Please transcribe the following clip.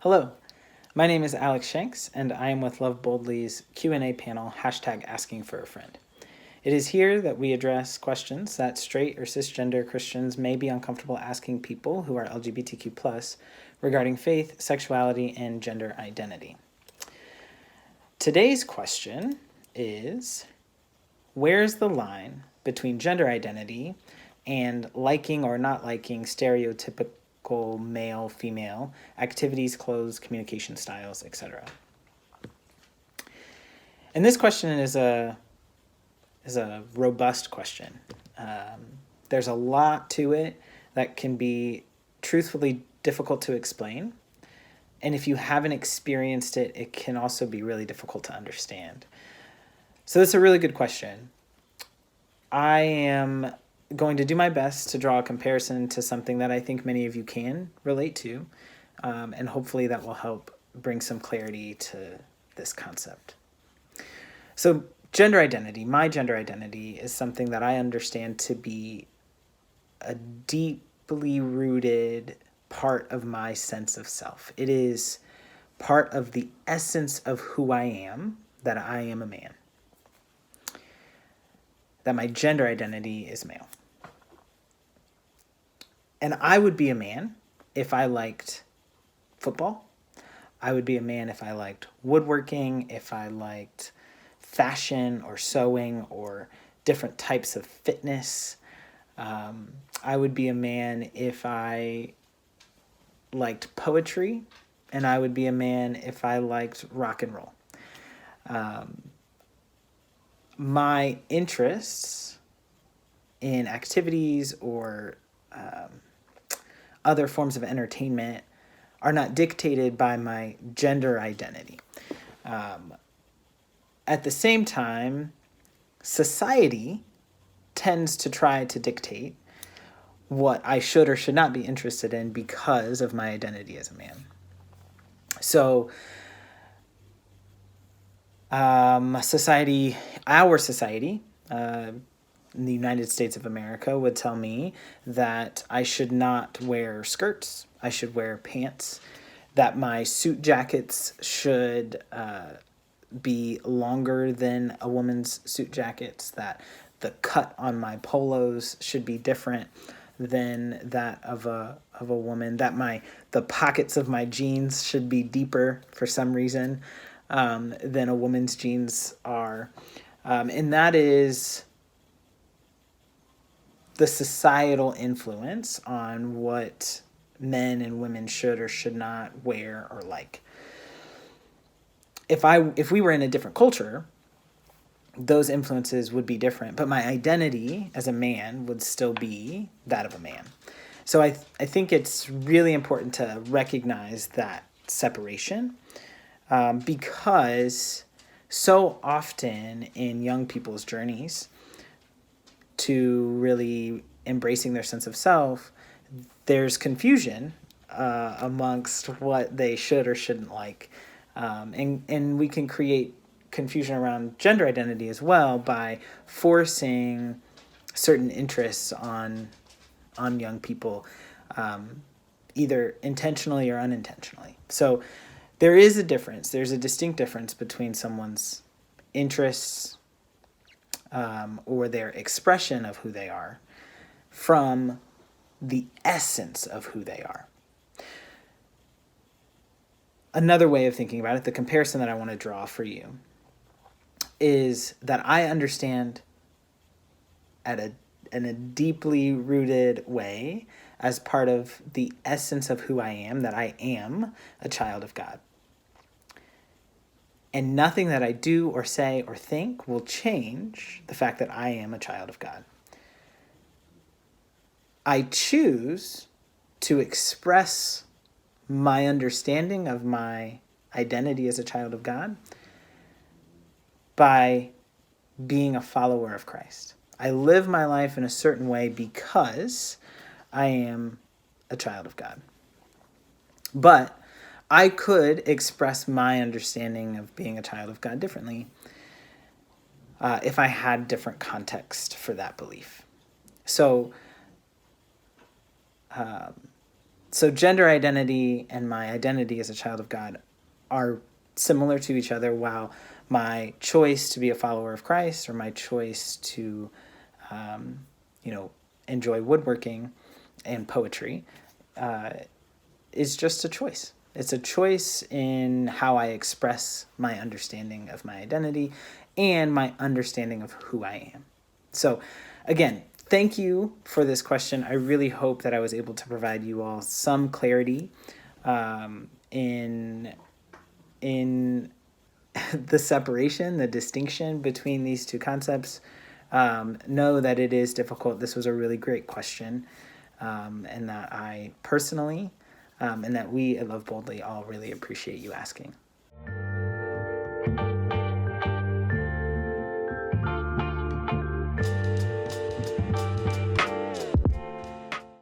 Hello, my name is Alex Shanks, and I am with Love Boldly's Q&A panel, #AskingForAFriend. It is here that we address questions that straight or cisgender Christians may be uncomfortable asking people who are LGBTQ+ regarding faith, sexuality, and gender identity. Today's question is, where's the line between gender identity and liking or not liking stereotypical male, female activities, clothes, communication styles, etc. And this question is a robust question. There's a lot to it that can be truthfully difficult to explain. And if you haven't experienced it, it can also be really difficult to understand. So that's a really good question. I am going to do my best to draw a comparison to something that I think many of you can relate to, and hopefully that will help bring some clarity to this concept. So gender identity, my gender identity, is something that I understand to be a deeply rooted part of my sense of self. It is part of the essence of who I am, that I am a man. That my gender identity is male. And I would be a man if I liked football. I would be a man if I liked woodworking, if I liked fashion or sewing or different types of fitness. I would be a man if I liked poetry, and I would be a man if I liked rock and roll. My interests in activities or other forms of entertainment are not dictated by my gender identity. At the same time, society tends to try to dictate what I should or should not be interested in because of my identity as a man. So, our society, in the United States of America, would tell me that I should not wear skirts, I should wear pants, that my suit jackets should be longer than a woman's suit jackets, that the cut on my polos should be different than that of a woman, that the pockets of my jeans should be deeper for some reason than a woman's jeans are. And that is the societal influence on what men and women should or should not wear or like. If we were in a different culture, those influences would be different, but my identity as a man would still be that of a man. So I think it's really important to recognize that separation, because so often in young people's journeys to really embracing their sense of self, there's confusion amongst what they should or shouldn't like. And we can create confusion around gender identity as well by forcing certain interests on young people, either intentionally or unintentionally. So there is a difference. There's a distinct difference between someone's interests or their expression of who they are from the essence of who they are. Another way of thinking about it, the comparison that I want to draw for you, is that I understand in a deeply rooted way, as part of the essence of who I am, that I am a child of God. And nothing that I do or say or think will change the fact that I am a child of God. I choose to express my understanding of my identity as a child of God by being a follower of Christ. I live my life in a certain way because I am a child of God. But I could express my understanding of being a child of God differently if I had different context for that belief. So So gender identity and my identity as a child of God are similar to each other, while my choice to be a follower of Christ, or my choice to, enjoy woodworking and poetry, is just a choice. It's a choice in how I express my understanding of my identity and my understanding of who I am. So, again, thank you for this question. I really hope that I was able to provide you all some clarity in the separation, the distinction between these two concepts. Know that it is difficult. This was a really great question, and that I personally, and that we at Love Boldly all really appreciate you asking.